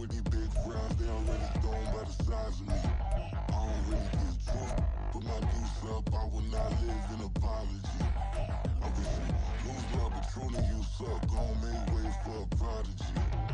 with these big crowds, they already thrown by the size of me. I don't really get drunk, put my deuce up, I will not live in apology. I wish you lose love, but truly you suck, gon' make way for a prodigy.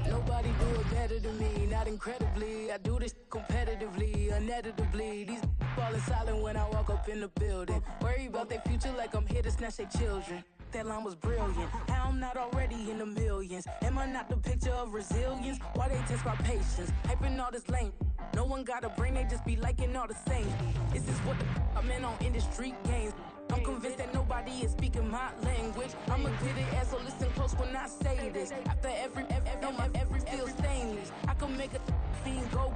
Nobody do it better than me, not incredibly. I do this competitively, uneditably. These falling silent when I walk up in the building. Worry about their future like I'm here to snatch their children. That line was brilliant. How I'm not already in the millions? Am I not the picture of resilience? Why they test my patience? Hyping all this lame. No one got a brain, they just be liking all the same. This is what the I'm in on industry games. I'm convinced that nobody is speaking my language. I'm a good ass, so listen close when I say this. After every feel stainless. I can make a fiend go.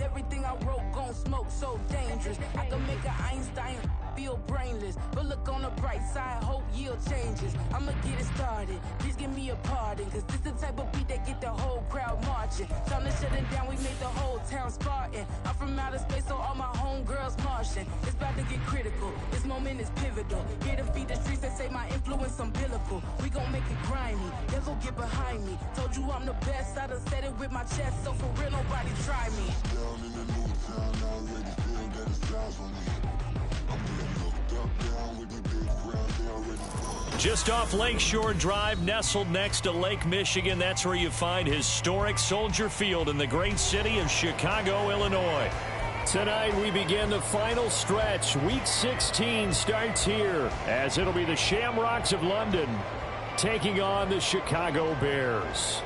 Everything I wrote gon' smoke, so dangerous. I can make an Einstein feel brainless, but look on the bright side, hope yield changes. I'ma get it started, please give me a pardon, cause this the type of beat that get the whole crowd marching. Time to shut it down, we made the whole town Spartan. I'm from outer space, so all my homegirls Martian. It's about to get critical, this moment is pivotal. Here to feed the streets, they say my influence umbilical. We gon' make it grimy, devil get behind me. Told you I'm the best, I done said it with my chest, so for real nobody try me. Down in the new town, I already feel that it's eyes on me. I'm getting looked up, down with these big crowds, they already. Just off Lakeshore Drive, nestled next to Lake Michigan, that's where you find historic Soldier Field in the great city of Chicago, Illinois. Tonight we begin the final stretch. Week 16 starts here as it'll be the Shamrocks of London taking on the Chicago Bears.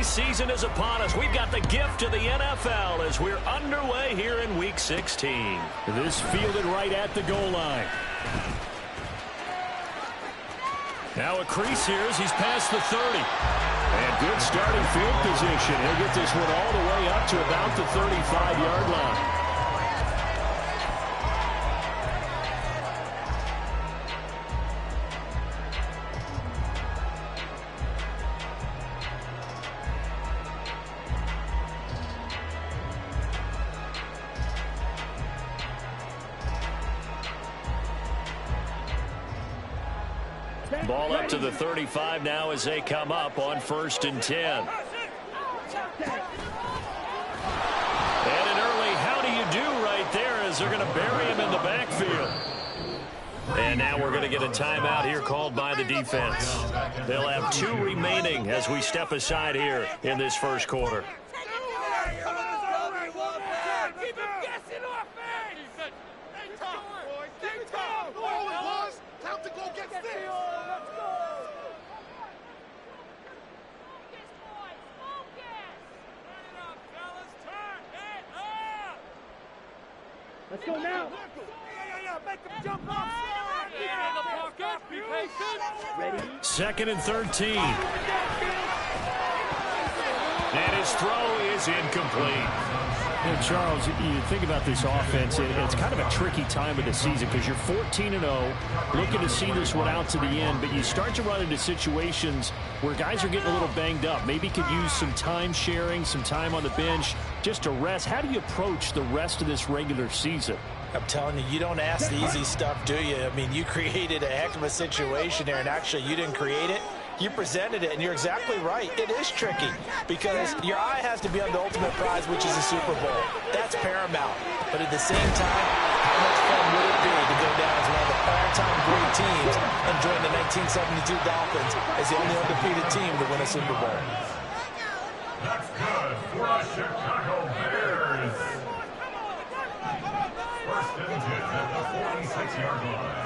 Season is upon us. We've got the gift of the NFL as we're underway here in Week 16. This fielded right at the goal line. Now a crease here as he's past the 30. And good starting field position. He'll get this one all the way up to about the 35-yard line. Ball up to the 35 now as they come up on 1st and 10. And an early how do you do right there as they're going to bury him in the backfield. And now we're going to get a timeout here called by the defense. They'll have 2 remaining as we step aside here in this first quarter. Let's go now. Make them jump off. Be patient. Ready? 2nd and 13. And his throw is incomplete. You know, Charles, you think about this offense, it's kind of a tricky time of the season because you're 14-0, looking to see this one out to the end, but you start to run into situations where guys are getting a little banged up. Maybe could use some time sharing, some time on the bench just to rest. How do you approach the rest of this regular season? I'm telling you, you don't ask the easy stuff, do you? I mean, you created a heck of a situation there, and actually you didn't create it. You presented it, and you're exactly right. It is tricky because your eye has to be on the ultimate prize, which is the Super Bowl. That's paramount. But at the same time, how much fun would it be to go down as one of the all-time great teams and join the 1972 Dolphins as the only undefeated team to win a Super Bowl? That's good for the Chicago Bears. 1st and 10 at the 46-yard line.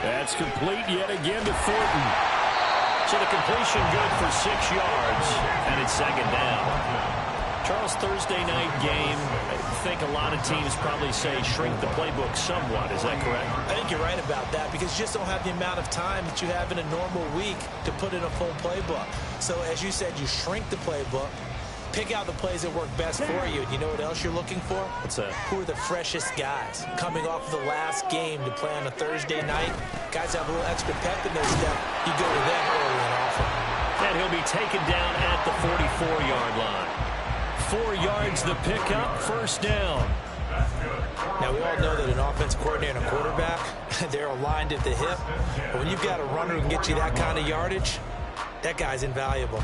That's complete yet again to Thornton. So the completion good for 6 yards, and it's 2nd down. Charles, Thursday night game, I think a lot of teams probably say shrink the playbook somewhat. Is that correct? I think you're right about that because you just don't have the amount of time that you have in a normal week to put in a full playbook. So as you said, you shrink the playbook. Pick out the plays that work best for you. And you know what else you're looking for? What's that? Who are the freshest guys coming off of the last game to play on a Thursday night? Guys have a little extra pep in their step. You go to them early and often. And he'll be taken down at the 44-yard line. 4 yards the pickup, first down. Now, we all know that an offensive coordinator and a quarterback, they're aligned at the hip. But when you've got a runner who can get you that kind of yardage, that guy's invaluable.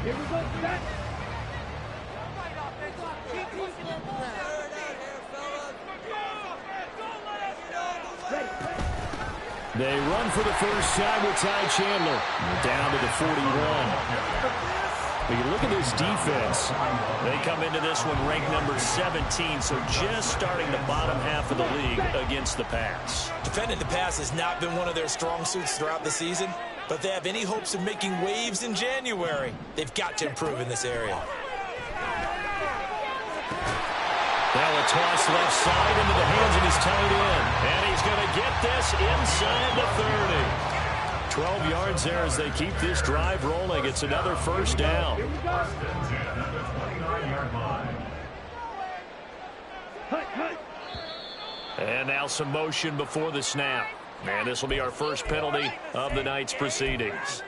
Here we go, set. They run for the first time with Ty Chandler. Down to the 41. But you look at this defense. They come into this one ranked number 17, so just starting the bottom half of the league against the pass. Defending the pass has not been one of their strong suits throughout the season, but they have any hopes of making waves in January. They've got to improve in this area. Now a toss left side into the hands of his tight end. And he's going to get this inside the 30. 12 yards there as they keep this drive rolling. It's another first down. And now some motion before the snap. And this will be our first penalty of the night's proceedings.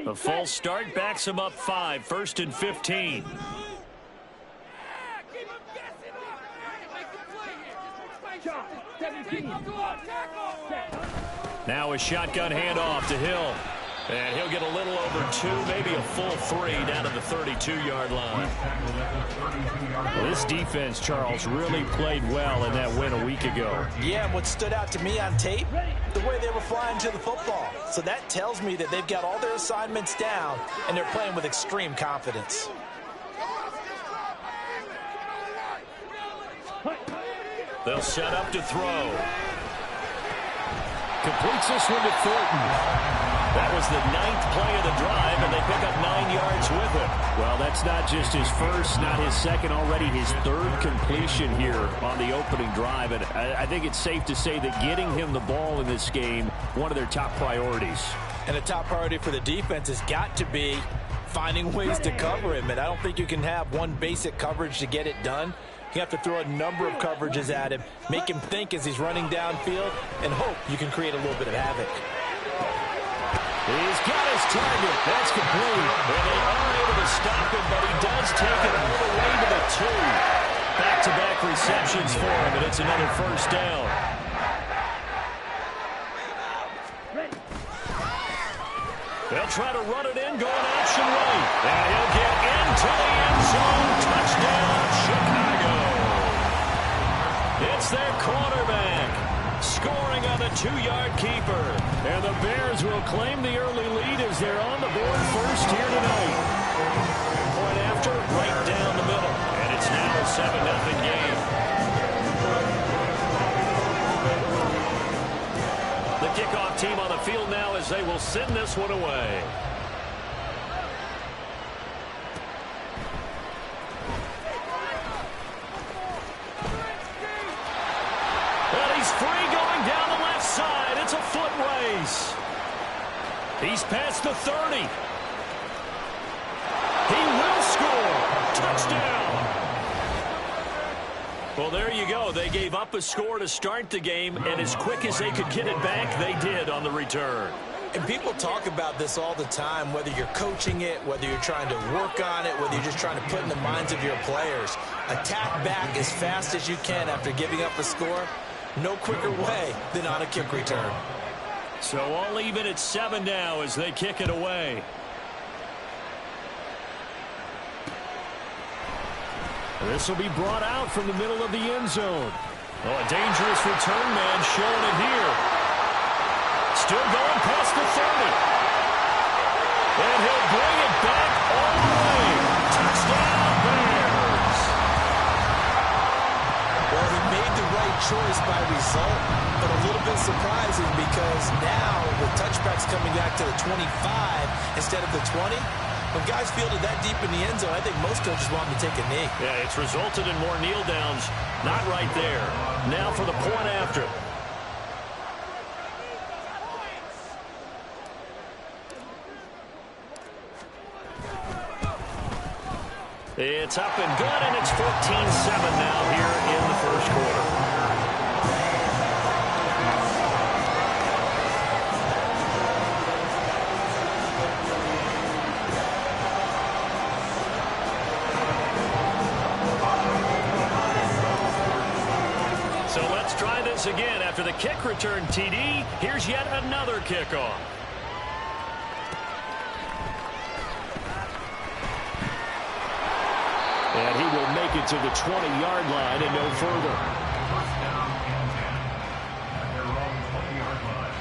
The false start backs him up 5, 1st and 15. Now a shotgun handoff to Hill. And he'll get a little over 2, maybe a full 3 down to the 32-yard line. Well, this defense, Charles, really played well in that win a week ago. Yeah, and what stood out to me on tape, the way they were flying to the football. So that tells me that they've got all their assignments down, and they're playing with extreme confidence. They'll set up to throw. Completes this one to Thornton. That was the 9th play of the drive, and they pick up 9 yards with it. Well, that's not just his first, not his second, already his 3rd completion here on the opening drive. And I think it's safe to say that getting him the ball in this game, one of their top priorities. And a top priority for the defense has got to be finding ways to cover him. And I don't think you can have one basic coverage to get it done. You have to throw a number of coverages at him, make him think as he's running downfield, and hope you can create a little bit of havoc. He's got his target. That's complete. And they are able to stop him, but he does take it all the way to the 2. Back-to-back receptions for him, and it's another first down. They'll try to run it in, going option right. And he'll get into the end zone. Touchdown, Chicago. It's their quarterback scoring on the 2-yard keeper. And the Bears will claim the early lead as they're on the board first here tonight. Point after, right down the middle. And it's now a 7-0 game. The kickoff team on the field now as they will send this one away. And he's free going down the left side. It's a foot race. He's past the 30. He will score. Touchdown. Well, there you go. They gave up a score to start the game, and as quick as they could get it back, they did on the return. And people talk about this all the time, whether you're coaching it, whether you're trying to work on it, whether you're just trying to put in the minds of your players. Attack back as fast as you can after giving up a score. No quicker way than on a kick return. So all even at 7 now as they kick it away. This will be brought out from the middle of the end zone. Oh, a dangerous return man showing it here. Still going past the 30. And he'll bring it back all the way. Touchdown, Bears. Well, he made the right choice by result, but a little bit surprising because now the touchback's coming back to the 25 instead of the 20. When guys fielded that deep in the end zone, I think most coaches want him to take a knee. Yeah, it's resulted in more kneel downs. Not right there. Now for the point after. It's up and good, and it's 14-7 now here in the first quarter. So let's try this again. After the kick return TD, here's yet another kickoff. And he will make it to the 20-yard line and no further. First down and 10 at their own 20-yard line.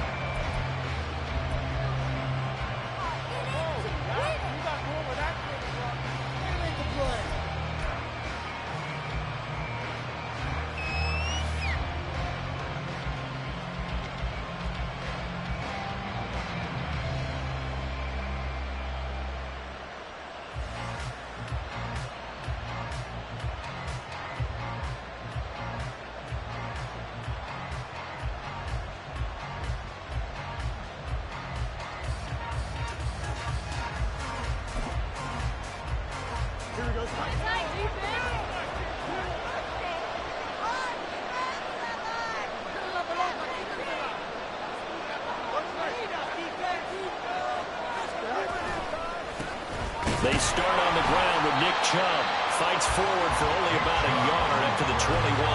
They start on the ground with Nick Chubb. Fights forward for only about a yard up to the 21.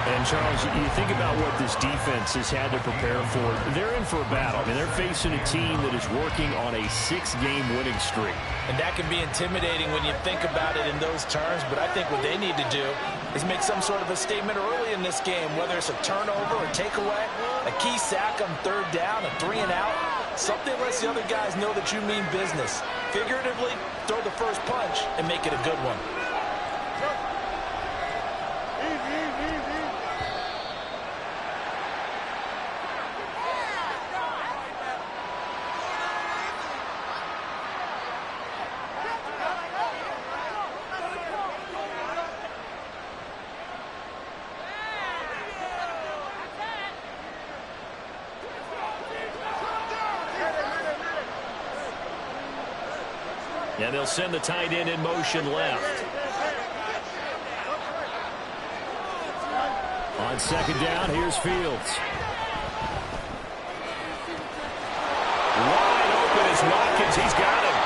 And, Charles, you think about what this defense has had to prepare for. They're in for a battle. I mean, they're facing a team that is working on a 6-game winning streak. And that can be intimidating when you think about it in those terms, but I think what they need to do is make some sort of a statement early in this game, whether it's a turnover, a takeaway, a key sack on third down, a 3-and-out. Something lets the other guys know that you mean business. Figuratively, throw the first punch and make it a good one. And they'll send the tight end in motion left. On second down, here's Fields. Wide open is Watkins. He's got him.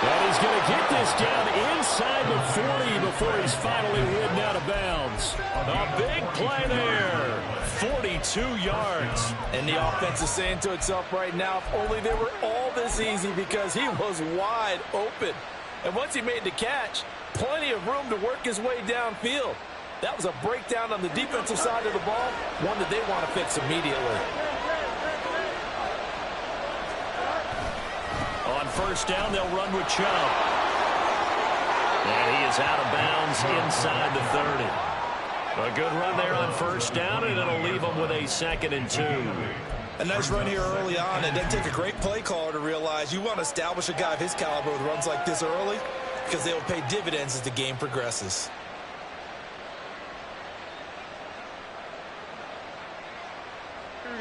And he's going to get this down inside the 40 before he's finally ridden out of bounds. A big play there. 42 yards. And the offense is saying to itself right now, if only they were all this easy, because he was wide open. And once he made the catch, plenty of room to work his way downfield. That was a breakdown on the defensive side of the ball, one that they want to fix immediately. On first down, they'll run with Chubb. And he is out of bounds inside the 30. A good run there on first down, and it'll leave them with a 2nd and 2. A nice run here early on. It doesn't take a great play caller to realize you want to establish a guy of his caliber with runs like this early, because they will pay dividends as the game progresses.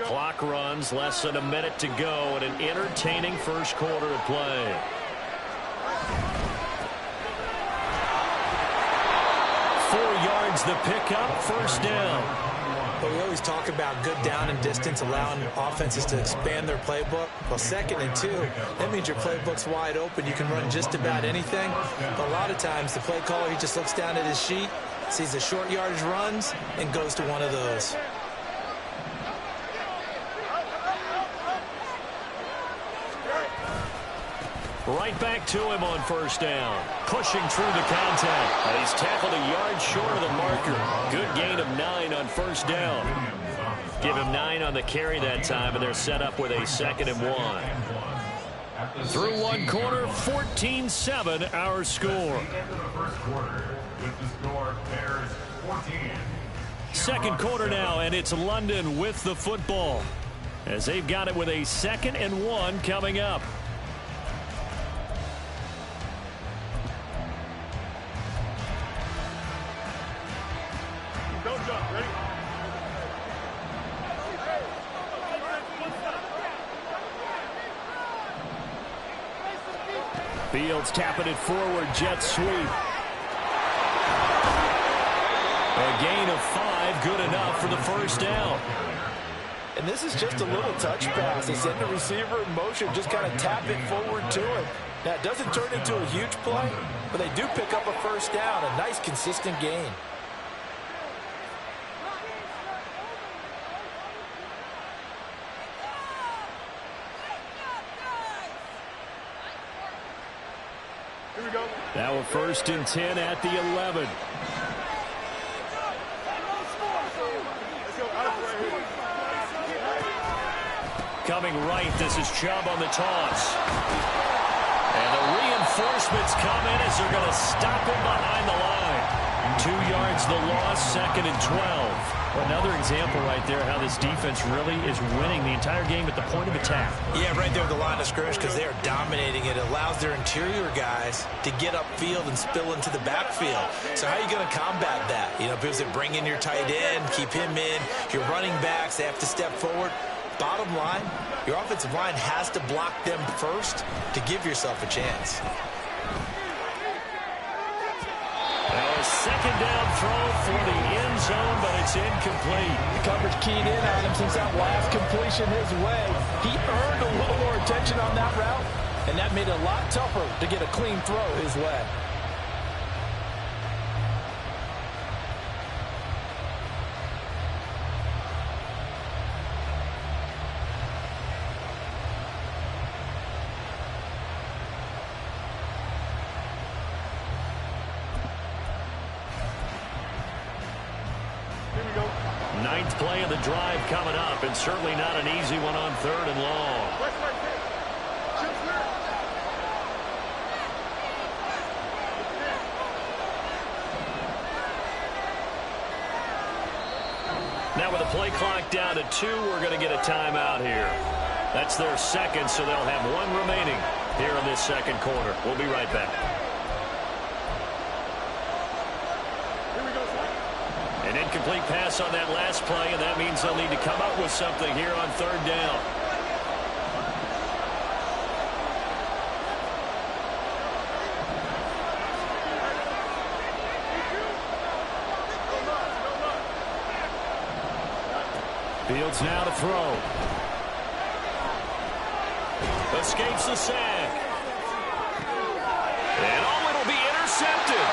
Clock runs, less than a minute to go, and an entertaining first quarter of play. The pickup, first down. But we always talk about good down and distance, allowing offenses to expand their playbook. Well, 2nd and 2, that means your playbook's wide open. You can run just about anything. But a lot of times, the play caller, he just looks down at his sheet, sees the short yardage runs, and goes to one of those. Right back to him on first down. Pushing through the contact. And he's tackled a yard short of the marker. Good gain of 9 on first down. Give him 9 on the carry that time, and they're set up with a 2nd and 1. Through one quarter, 14-7 our score. Second quarter now, and it's London with the football as they've got it with a 2nd and 1 coming up. Don't jump, ready? Fields tapping it forward, jet sweep. A gain of 5, good enough for the first down. And this is just a little touch pass. They send the receiver in motion, just kind of tap it forward to him. Now, it doesn't turn into a huge play, but they do pick up a first down, a nice, consistent gain. Here we go. Now a 1st and 10 at the 11. Coming right, this is Chubb on the toss. And the reinforcements come in as they're going to stop him behind the line. 2 yards the loss, 2nd and 12. Another example right there how this defense really is winning the entire game at the point of attack. Yeah, right there at the line of scrimmage because they are dominating it. It allows their interior guys to get upfield and spill into the backfield. So how are you going to combat that? You know, because they bring in your tight end, keep him in. Your running backs, they have to step forward. Bottom line, your offensive line has to block them first to give yourself a chance. Now a 2nd down throw for the end zone, but it's incomplete. The coverage keyed in on him since that last completion his way. He earned a little more attention on that route, and that made it a lot tougher to get a clean throw his way. Ninth play of the drive coming up, and certainly not an easy one on 3rd and long. Now with the play clock down to 2, we're going to get a timeout here. That's their 2nd, so they'll have 1 remaining here in this 2nd quarter. We'll be right back. An incomplete pass on that last play, and that means they'll need to come up with something here on 3rd down. Fields now to throw. Escapes the sack. And it'll be intercepted.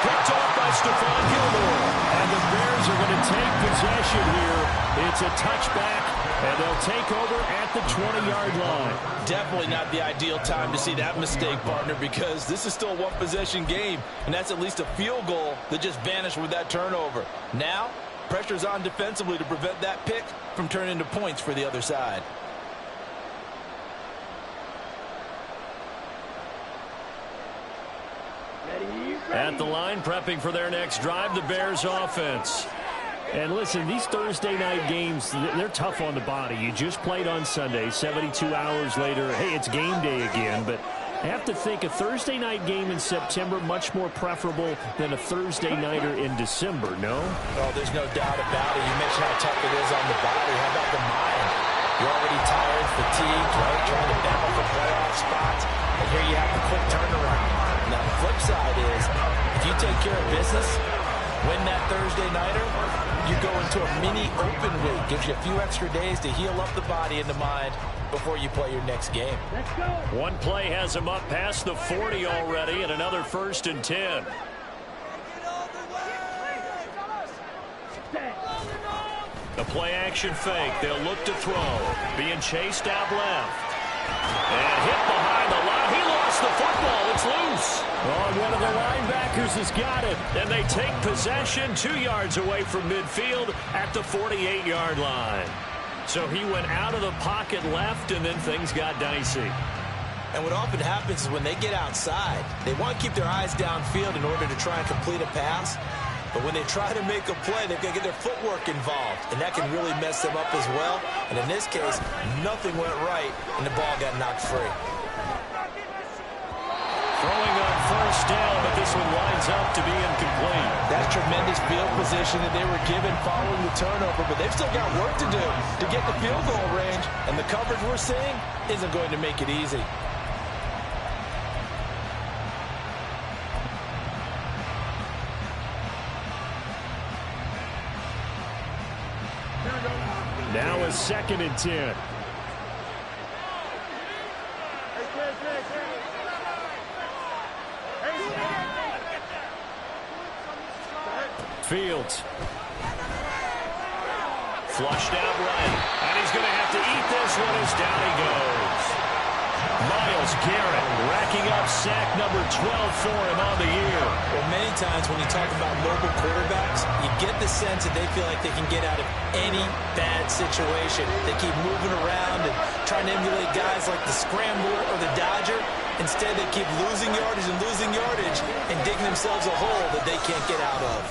Picked off by Stephon Gilmore. And the Bears are going to take possession here. It's a touchback, and they'll take over at the 20-yard line. Definitely not the ideal time to see that mistake, partner, because this is still a one-possession game, and that's at least a field goal that just vanished with that turnover. Now, pressure's on defensively to prevent that pick from turning into points for the other side. At the line, prepping for their next drive, the Bears offense. And listen, these Thursday night games, they're tough on the body. You just played on Sunday, 72 hours later. Hey, it's game day again, but I have to think a Thursday night game in September much more preferable than a Thursday nighter in December, no? Oh, there's no doubt about it. You mentioned how tough it is on the body. How about the mind? You're already tired, fatigued, right? Trying to battle for playoff spots. And here you have the quick turnaround. Now, the flip side is, if you take care of business, win that Thursday nighter, you go into a mini open week. Gives you a few extra days to heal up the body and the mind before you play your next game. Let's go. One play has them up past the 40 already, and another 1st and 10. The play action fake. They'll look to throw. Being chased out left. And hit behind the line. He lost the the football. It's loose. Oh, one of the linebackers has got it. And they take possession 2 yards away from midfield at the 48-yard line. So he went out of the pocket left, and then things got dicey. And what often happens is when they get outside, they want to keep their eyes downfield in order to try and complete a pass. But when they try to make a play, they've got to get their footwork involved, and that can really mess them up as well. And in this case, nothing went right, and the ball got knocked free. Throwing on first down, but this one winds up to be incomplete. That's tremendous field position that they were given following the turnover, but they've still got work to do to get the field goal range, and the coverage we're seeing isn't going to make it easy. Now a 2nd and 10. Fields. Flushed out right. And he's going to have to eat this one as down he goes. Myles Garrett racking up sack number 12 for him on the year. Well, many times when you talk about mobile quarterbacks, you get the sense that they feel like they can get out of any bad situation. They keep moving around and trying to emulate guys like the Scrambler or the Dodger. Instead, they keep losing yardage and digging themselves a hole that they can't get out of.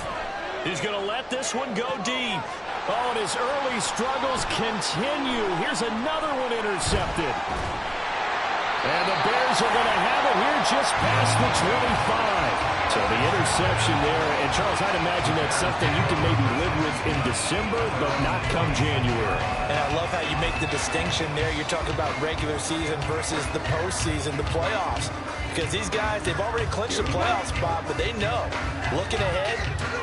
He's going to let this one go deep. Oh, and his early struggles continue. Here's another one intercepted. And the Bears are going to have it here just past the 25. So the interception there. And, Charles, I'd imagine that's something you can maybe live with in December, but not come January. And I love how you make the distinction there. You're talking about regular season versus the postseason, the playoffs. Because these guys, they've already clinched a playoff spot, but they know, looking ahead,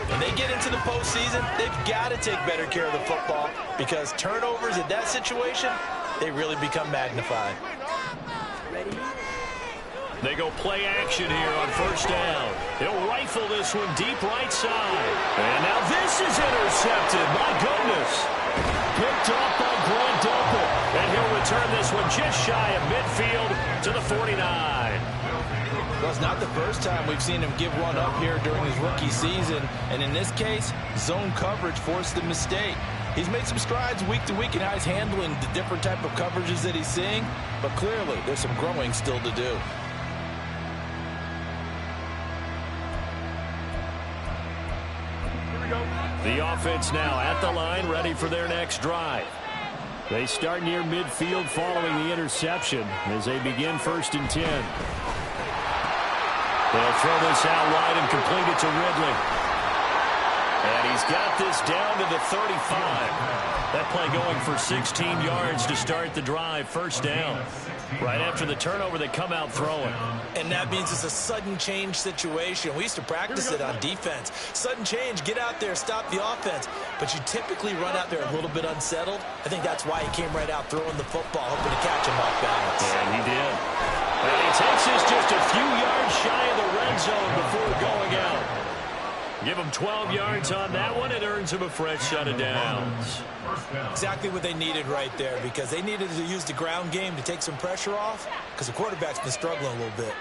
when they get into the postseason, they've got to take better care of the football because turnovers in that situation, they really become magnified. They go play action here on first down. He'll rifle this one deep right side. And now this is intercepted. My goodness. Picked off by Grant Delpit. And he'll return this one just shy of midfield to the 49. Well, it's not the first time we've seen him give one up here during his rookie season. And in this case, zone coverage forced the mistake. He's made some strides week to week in how he's handling the different type of coverages that he's seeing. But clearly, there's some growing still to do. The offense now at the line, ready for their next drive. They start near midfield following the interception as they begin 1st and 10. They'll throw this out wide and complete it to Ridley. And he's got this down to the 35. That play going for 16 yards to start the drive. First down. Right after the turnover, they come out throwing. And that means it's a sudden change situation. We used to practice it on defense. Sudden change, get out there, stop the offense. But you typically run out there a little bit unsettled. I think that's why he came right out throwing the football, hoping to catch him off balance. And he did. And he takes this just a few yards shy of the red zone before going out. Give him 12 yards on that one. It earns him a fresh set of downs. Exactly what they needed right there because they needed to use the ground game to take some pressure off because the quarterback's been struggling a little bit.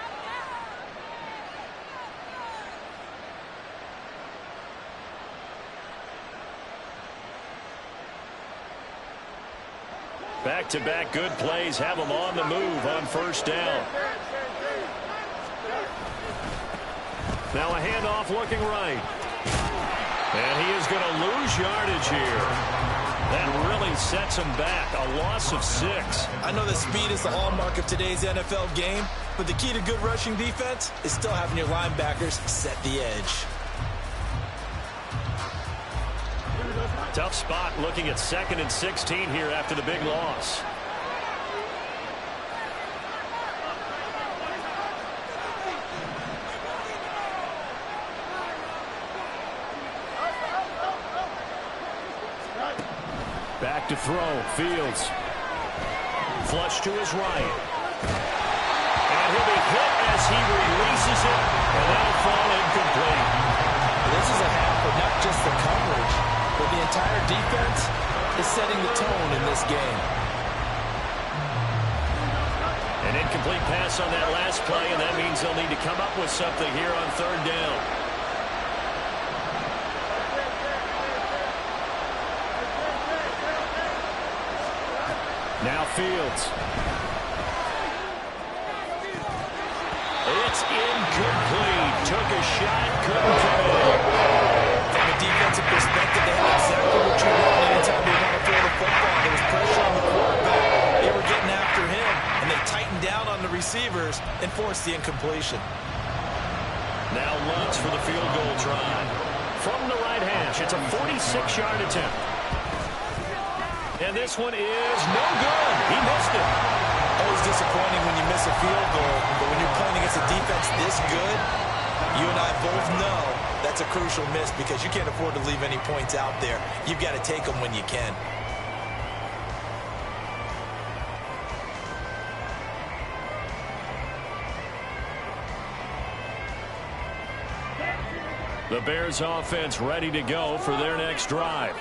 Back-to-back good plays have them on the move on first down. Now a handoff looking right. And he is going to lose yardage here. That really sets him back. A loss of 6. I know that speed is the hallmark of today's NFL game, but the key to good rushing defense is still having your linebackers set the edge. Tough spot looking at 2nd and 16 here after the big loss. Back to throw. Fields. Flush to his right. And he'll be hit as he releases it. And that'll fall incomplete. This is a half of not just the coverage, but the entire defense is setting the tone in this game. An incomplete pass on that last play, and that means they'll need to come up with something here on third down. Now Fields. It's incomplete. Took a shot, couldn't come in. From a defensive perspective, they had exactly what you want anytime they want to throw the football. There was pressure on the quarterback. They were getting after him, and they tightened down on the receivers and forced the incompletion. Now Lutz for the field goal try. From the right hash, it's a 46-yard attempt. And this one is no good. He missed it. Always disappointing when you miss a field goal, but when you're playing against a defense this good, you and I both know that's a crucial miss because you can't afford to leave any points out there. You've got to take them when you can. The Bears offense ready to go for their next drive.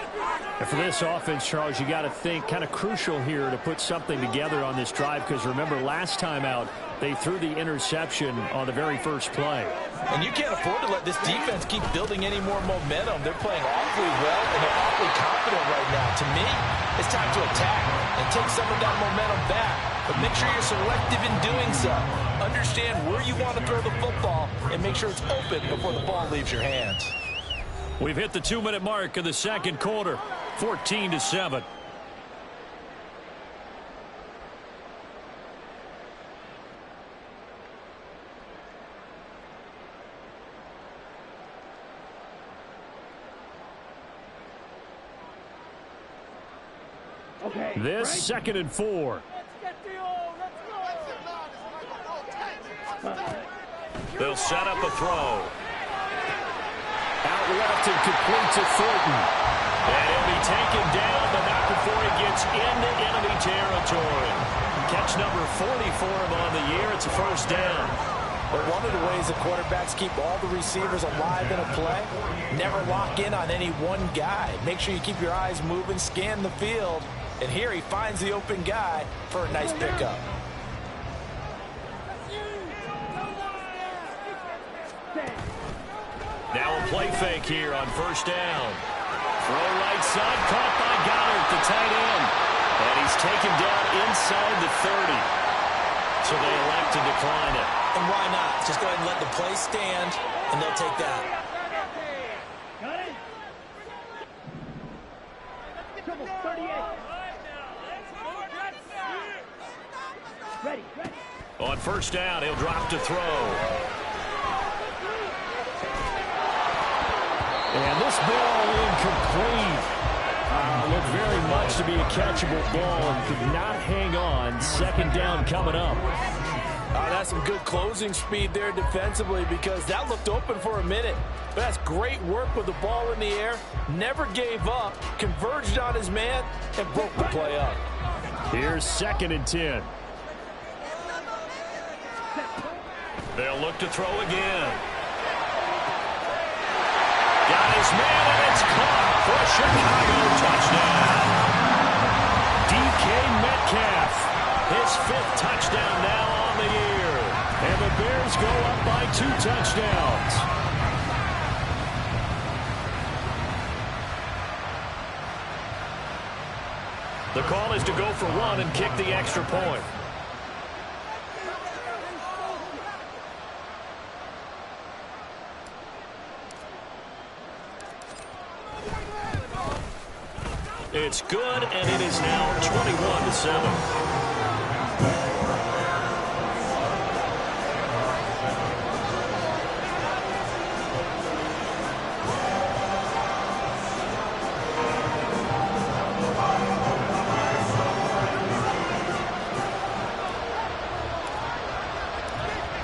And for this offense, Charles, you got to think kind of crucial here to put something together on this drive because remember last time out they threw the interception on the very first play. And you can't afford to let this defense keep building any more momentum. They're playing awfully well and they're awfully confident right now. To me, it's time to attack and take some of that momentum back. But make sure you're selective in doing so. Understand where you want to throw the football and make sure it's open before the ball leaves your hands. We've hit the 2-minute mark of the second quarter, 14-7. Okay. This second and 4. They'll set up a throw. Out left and complete to Thornton. And he'll be taken down, but not before he gets into enemy territory. Catch number 40 for him on the year. It's a first down. But one of the ways the quarterbacks keep all the receivers alive in a play, never lock in on any one guy. Make sure you keep your eyes moving, scan the field. And here he finds the open guy for a nice pickup. Now a play fake here on first down. Throw right side, caught by Goddard, the tight end. And he's taken down inside the 30. So they elect to decline it. And why not? Just go ahead and let the play stand, and they'll take that. On first down, he'll drop to throw. And this ball incomplete. Looked very much to be a catchable ball and could not hang on. Second down coming up. That's some good closing speed there defensively because that looked open for a minute. But that's great work with the ball in the air. Never gave up, converged on his man, and broke the play up. Here's second and 10. They'll look to throw again. Got his man, and it's caught for a Chicago touchdown. DK Metcalf, his 5th touchdown now on the year. And the Bears go up by 2 touchdowns. The call is to go for 1 and kick the extra point. It's good, and it is now 21-7.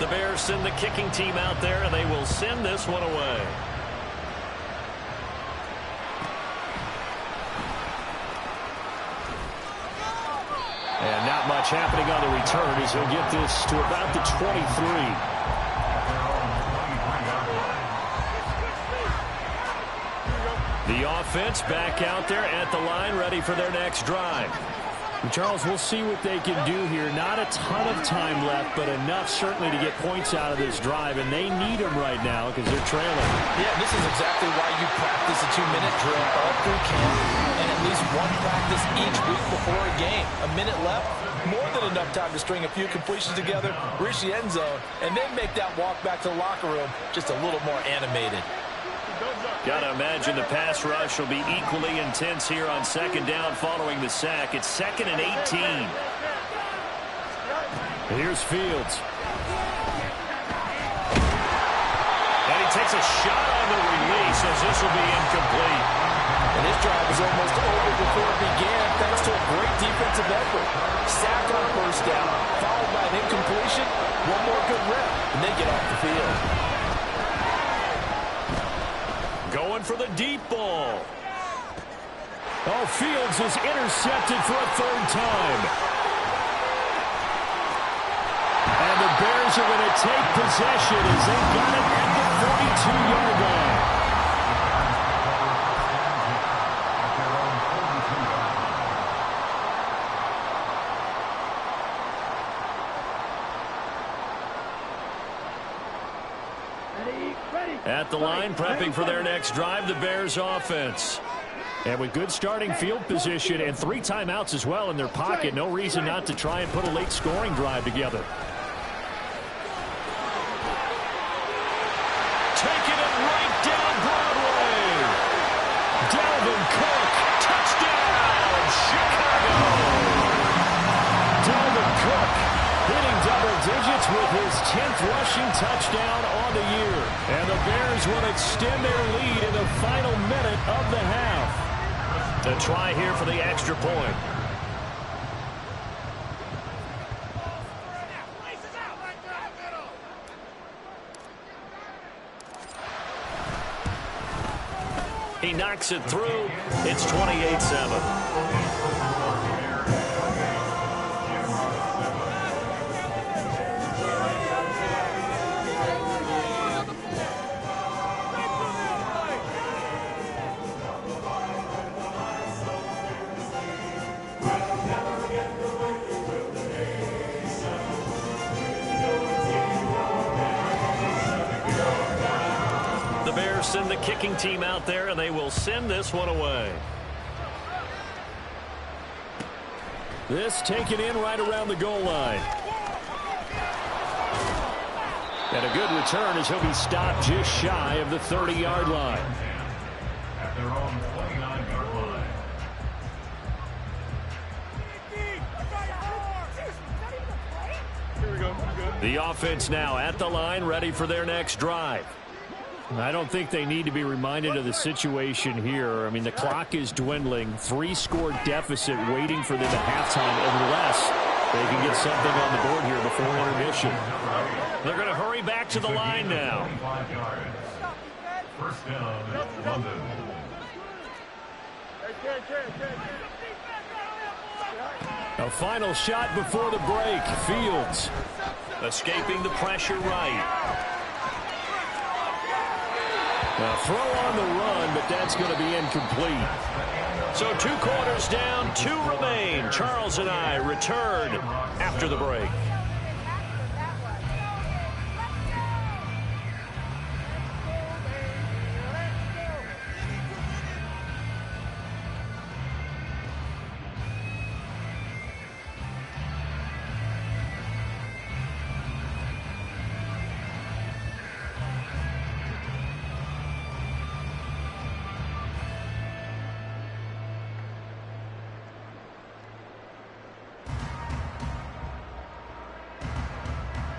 The Bears send the kicking team out there, and they will send this one away. And not much happening on the return as he'll get this to about the 23. The offense back out there at the line ready for their next drive. Charles, we'll see what they can do here. Not a ton of time left, but enough certainly to get points out of this drive, and they need them right now because they're trailing. Yeah, this is exactly why you practice a 2-minute drill all through camp and at least one practice each week before a game. A minute left, more than enough time to string a few completions together, reach the end zone, and then make that walk back to the locker room just a little more animated. Got to imagine the pass rush will be equally intense here on second down following the sack. It's 2nd and 18. Here's Fields. And he takes a shot on the release as this will be incomplete. And this drive was almost over before it began thanks to a great defensive effort. Sack on first down, followed by an incompletion. One more good rep, and they get off the field. Going for the deep ball. Oh, Fields is intercepted for a 3rd time. And the Bears are going to take possession as they got it at the 42-yard line. At the line, prepping for their next drive, the Bears offense. And with good starting field position and 3 timeouts as well in their pocket, no reason not to try and put a late scoring drive together. Taking it right down Broadway. Dalvin Cook, touchdown, Chicago. Dalvin Cook hitting double digits with his 10th rushing touchdown on the year. And the Bears will extend their lead in the final minute of the half. The try here for the extra point. He knocks it through. It's 28-7. Send the kicking team out there, and they will send this one away. This taken in right around the goal line. And a good return as he'll be stopped just shy of the 30-yard line. At their own 29-yard line. Here we go. The offense now at the line, ready for their next drive. I don't think they need to be reminded of the situation here. I mean, the clock is dwindling. 3-score deficit waiting for them at halftime unless they can get something on the board here before intermission. They're going to hurry back to the line now. 25 yards. First down, London. A final shot before the break. Fields escaping the pressure right. A throw on the run, but that's going to be incomplete. So 2 quarters down, 2 remain. Charles and I return after the break.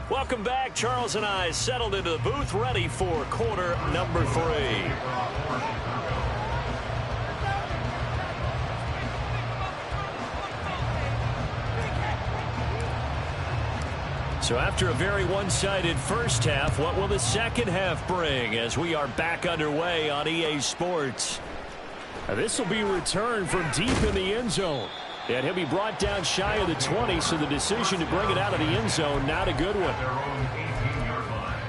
Welcome back. Charles and I settled into the booth, ready for quarter number 3. So after a very one-sided first half, what will the second half bring as we are back underway on EA Sports? Now, this will be returned from deep in the end zone. And he'll be brought down shy of the 20, so the decision to bring it out of the end zone, not a good one. Their own 18-yard line.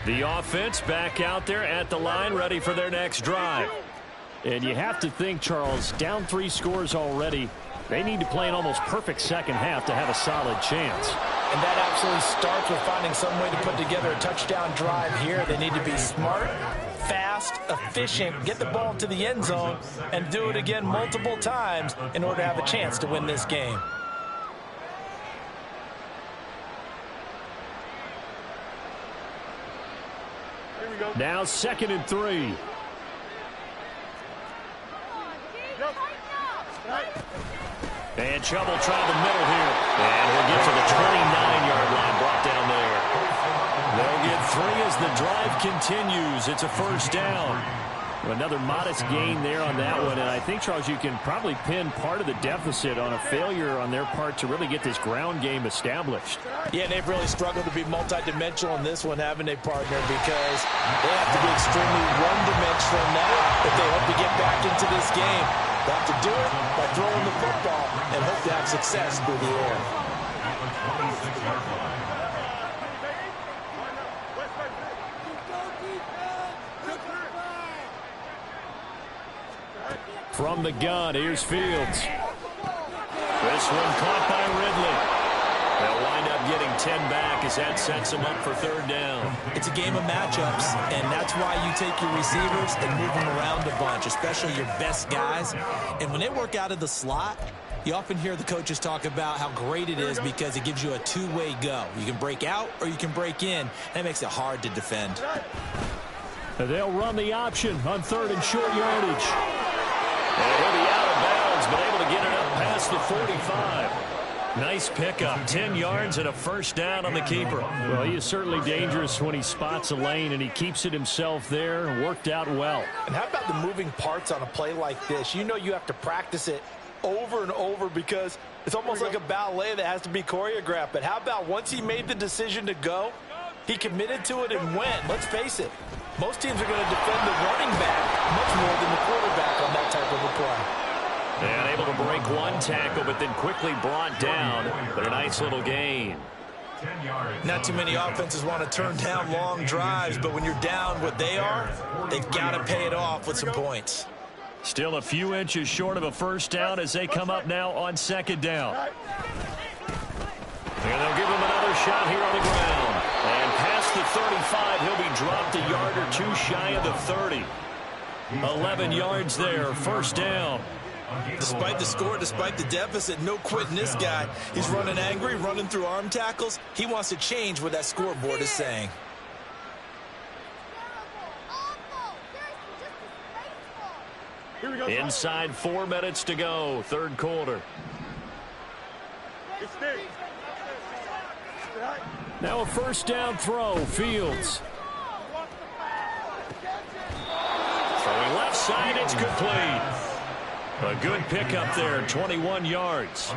The offense back out there at the line, ready for their next drive. And you have to think, Charles, down 3 scores already. They need to play an almost perfect second half to have a solid chance. And that absolutely starts with finding some way to put together a touchdown drive here. They need to be smart, fast, efficient, get the ball to the end zone, and do it again multiple times in order to have a chance to win this game. Now 2nd and 3. And trouble trying the middle here. And we'll get to the 29-yard line, brought down there. They'll get 3 as the drive continues. It's a first down. Another modest gain there on that one. And I think, Charles, you can probably pin part of the deficit on a failure on their part to really get this ground game established. Yeah, they've really struggled to be multidimensional in this one, haven't they, partner? Because they have to be extremely one-dimensional now if they hope to get back into this game. They have to do it by throwing the football and hope to have success through the air. From the gun, here's Fields. This one caught by Ridley. They'll wind up getting 10 back as that sets them up for 3rd down. It's a game of matchups, and that's why you take your receivers and move them around a bunch, especially your best guys. And when they work out of the slot, you often hear the coaches talk about how great it is because it gives you a two-way go. You can break out or you can break in. That makes it hard to defend. They'll run the option on 3rd and short yardage. And he'll be out of bounds, but able to get it up past the 45. Nice pickup, 10 yards and a first down on the keeper. Well, he is certainly dangerous when he spots a lane, and he keeps it himself there. Worked out well. And how about the moving parts on a play like this? You know you have to practice it over and over because it's almost like a ballet that has to be choreographed. But how about once he made the decision to go, he committed to it and went. Let's face it, most teams are going to defend the running back much more than the quarterback on that type of a play. And able to break one tackle, but then quickly brought down. But a nice little gain. Not too many offenses want to turn down long drives, but when you're down what they are, they've got to pay it off with some points. Still a few inches short of a first down as they come up now on 2nd down. And they'll give him another shot here on the ground. And past the 35, he'll be dropped a yard or 2 shy of the 30. 11 yards there, first down. Despite the score, despite the deficit, no quitting this guy. He's running angry, running through arm tackles. He wants to change what that scoreboard is saying. Inside 4 minutes to go, 3rd quarter. Now a first down throw, Fields. Throwing left side, it's complete. A good pickup there, 21 yards.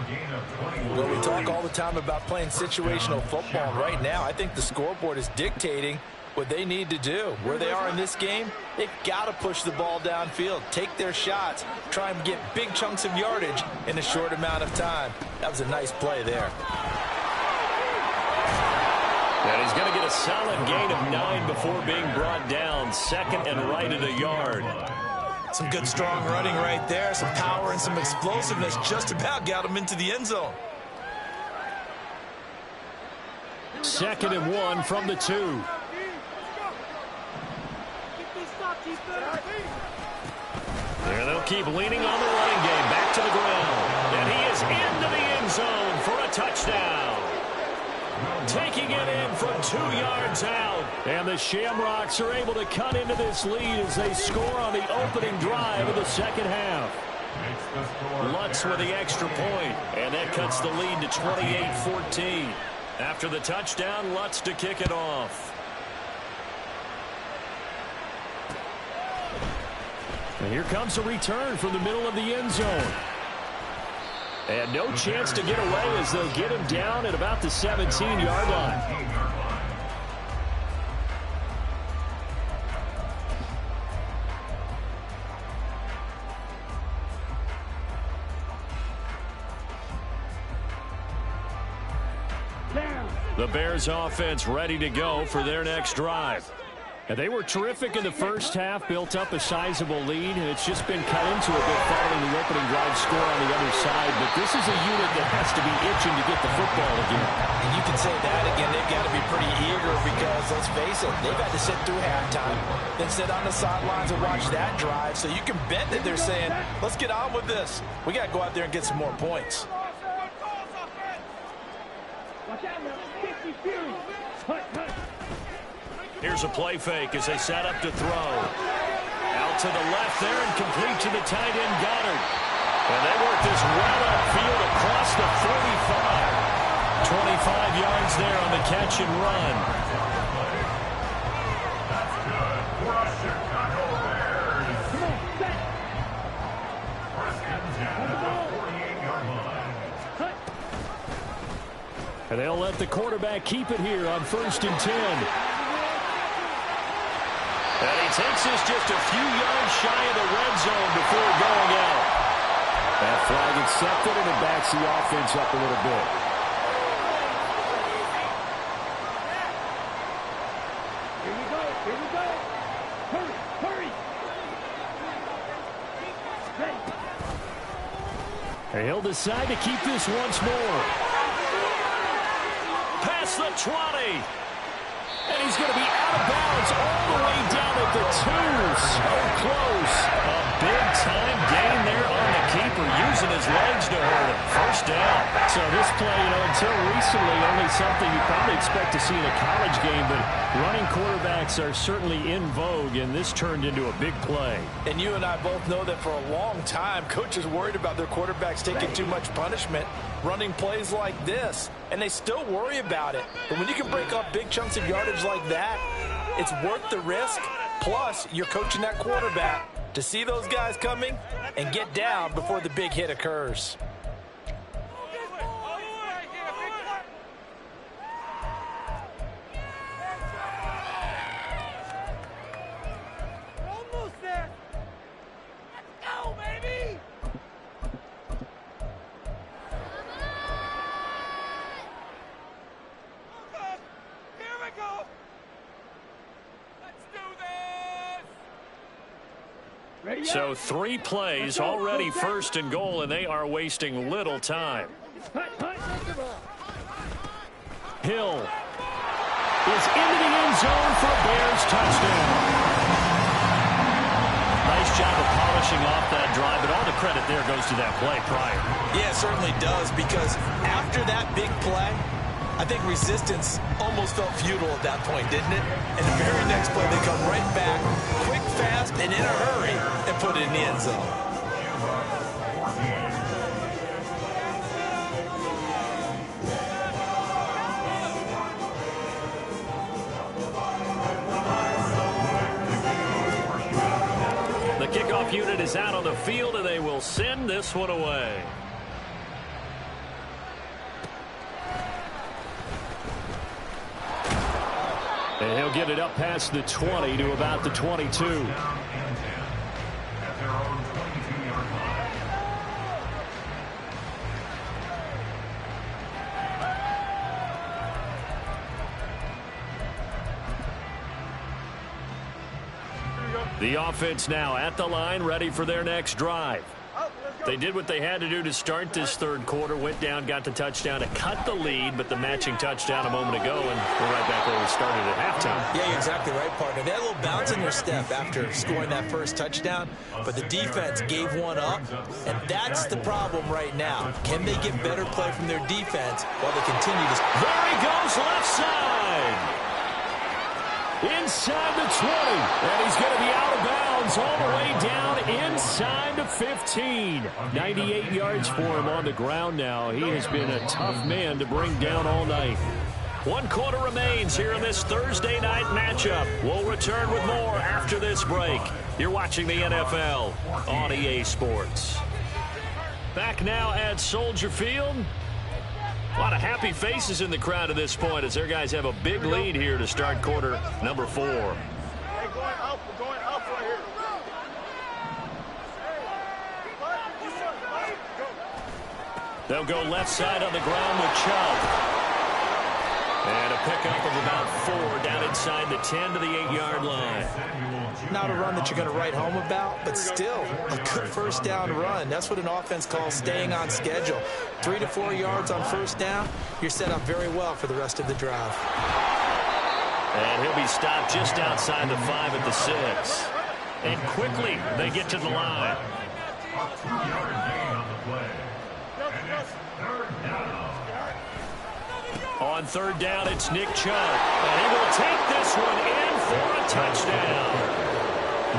Well, we talk all the time about playing situational football. Right now, I think the scoreboard is dictating what they need to do. Where they are in this game, they've got to push the ball downfield, take their shots, try and get big chunks of yardage in a short amount of time. That was a nice play there. And he's going to get a solid gain of 9 before being brought down. 2nd and right at a yard. Some good strong running right there. Some power and some explosiveness. Just about got him into the end zone. 2nd and 1 from the 2. There they'll keep leaning on the running game. Back to the ground. And he is into the end zone for a touchdown. Taking it in from 2 yards out. And the Shamrocks are able to cut into this lead as they score on the opening drive of the second half. Lutz with the extra point, and that cuts the lead to 28-14. After the touchdown, Lutz to kick it off. And here comes a return from the middle of the end zone. And no chance to get away as they'll get him down at about the 17-yard line. The Bears offense ready to go for their next drive. And they were terrific in the first half, built up a sizable lead, and it's just been cut into a bit following the opening drive score on the other side. But this is a unit that has to be itching to get the football again. And you can say that again. They've got to be pretty eager because, let's face it, they've had to sit through halftime, then sit on the sidelines and watch that drive. So you can bet that they're saying, let's get on with this. We got to go out there and get some more points. Here's a play fake as they set up to throw. Out to the left there and complete to the tight end, Goddard. And they work this well upfield across the 45. 25 yards there on the catch and run. That's good for a Chicago Bears. Prescott's down at the 48-yard line. And they'll let the quarterback keep it here on 1st and 10. And he takes us just a few yards shy of the red zone before going out. That flag accepted, and it backs the offense up a little bit. Here we go. Here we go. Hurry. Hurry. And he'll decide to keep this once more. Past the 20. And he's going to be out of bounds all the way down at the 2. So close. A big-time gain there on the keeper, using his legs to hurt him. First down. So this play, until recently, only something you probably expect to see in a college game, but running quarterbacks are certainly in vogue, and this turned into a big play. And you and I both know that for a long time, coaches worried about their quarterbacks taking too much punishment, running plays like this, and they still worry about it. But when you can break up big chunks of yardage like that, it's worth the risk. Plus, you're coaching that quarterback to see those guys coming and get down before the big hit occurs. So 3 plays, already 1st and goal, and they are wasting little time. Hill is into the end zone for a Bears touchdown. Nice job of polishing off that drive, but all the credit there goes to that play prior. Yeah, it certainly does, because after that big play, I think resistance almost felt futile at that point, didn't it? And the very next play, they come right back, quick, fast, and in a hurry, and put it in the end zone. The kickoff unit is out on the field, and they will send this one away. And he'll get it up past the 20 to about the 22. The offense now at the line, ready for their next drive. They did what they had to do to start this third quarter, went down, got the touchdown to cut the lead, but the matching touchdown a moment ago, and we're right back where we started at halftime. Yeah, you're exactly right, partner. They had a little bounce in their step after scoring that first touchdown, but the defense gave one up, and that's the problem right now. Can they get better play from their defense while they continue to... There he goes, left side. Inside the 20, and he's going to be out of bounds all the way down inside the 15. 98 yards for him on the ground now. He has been a tough man to bring down all night. 1 quarter remains here in this Thursday night matchup. We'll return with more after this break. You're watching the NFL on EA Sports. Back now at Soldier Field. A lot of happy faces in the crowd at this point as their guys have a big lead here to start quarter number 4. Hey, going up. We're going up right here. They'll go left side on the ground with Chubb. And a pickup of about 4 down inside the 10 to the 8-yard line. Not a run that you're going to write home about, but still a good first down run. That's what an offense calls staying on schedule. 3 to 4 yards on first down, you're set up very well for the rest of the drive. And he'll be stopped just outside the 5 at the 6. And quickly they get to the line. A 2-yard gain on the play. And it's 3rd down. On 3rd down, it's Nick Chubb. And he will take this one in for a touchdown.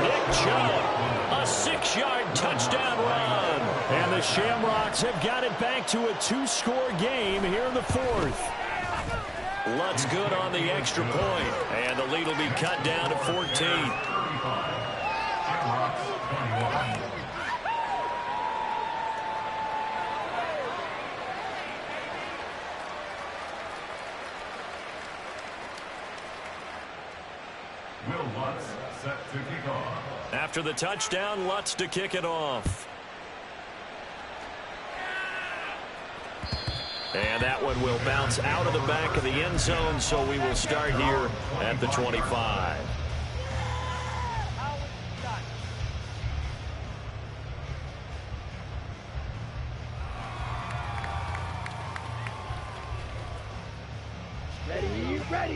Nick Chubb, a 6-yard touchdown run. And the Shamrocks have got it back to a 2-score game here in the 4th. Lutz good on the extra point. And the lead will be cut down to 14. Shamrocks 21. Will Lutz set to kick off. After the touchdown, Lutz to kick it off. And that one will bounce out of the back of the end zone, so we will start here at the 25.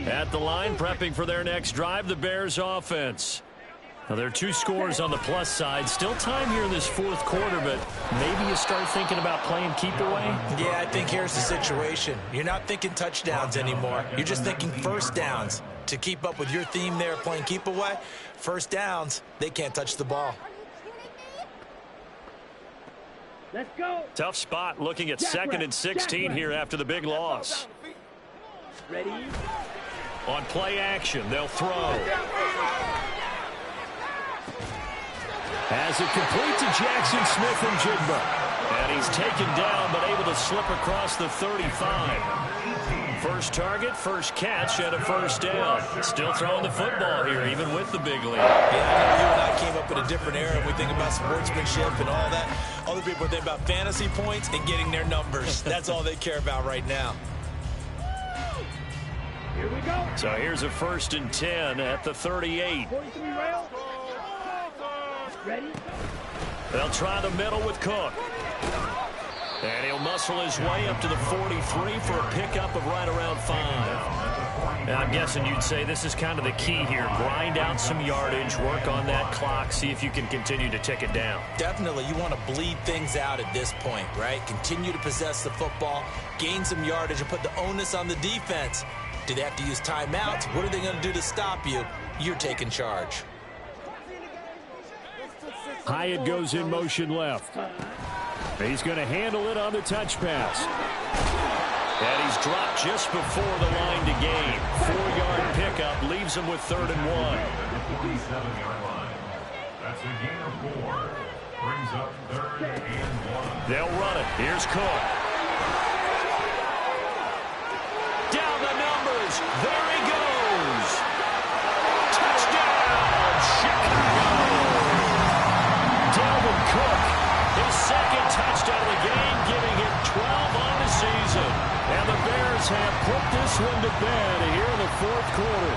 At the line, prepping for their next drive, the Bears offense. Now, there are 2 scores on the plus side. Still time here in this 4th quarter, but maybe you start thinking about playing keep away? Yeah, I think here's the situation. You're not thinking touchdowns anymore. You're just thinking first downs. To keep up with your theme there, playing keep away, first downs, they can't touch the ball. Let's go. Tough spot looking at 2nd and 16 here after the big loss. Ready? On play action, they'll throw. Has it complete to Jackson Smith-Njigba. And he's taken down, but able to slip across the 35. First target, first catch, and a first down. Still throwing the football here, even with the big lead. Yeah, I know you and I came up in a different era. We think about sportsmanship and all that. Other people think about fantasy points and getting their numbers. That's all they care about right now. Here we go. So here's a 1st and 10 at the 38. Ready? They'll try the middle with Cook. And he'll muscle his way up to the 43 for a pickup of right around 5. Now, I'm guessing you'd say this is kind of the key here. Grind out some yardage, work on that clock, see if you can continue to tick it down. Definitely, you want to bleed things out at this point, right? Continue to possess the football, gain some yardage, and put the onus on the defense. Do they have to use timeouts? What are they going to do to stop you? You're taking charge. Hyatt goes in motion left. He's going to handle it on the touch pass. And he's dropped just before the line to gain. 4-yard pickup leaves him with 3rd and 1. 57-yard line. That's a gain of 4. Brings up 3rd and 1. They'll run it. Here's Cook. Down the numbers. There he goes. Touchdown, Chicago. Dalvin Cook, his 2nd touchdown of the game, giving him 12 on the season. And the Bears have put this one to bed here in the 4th quarter.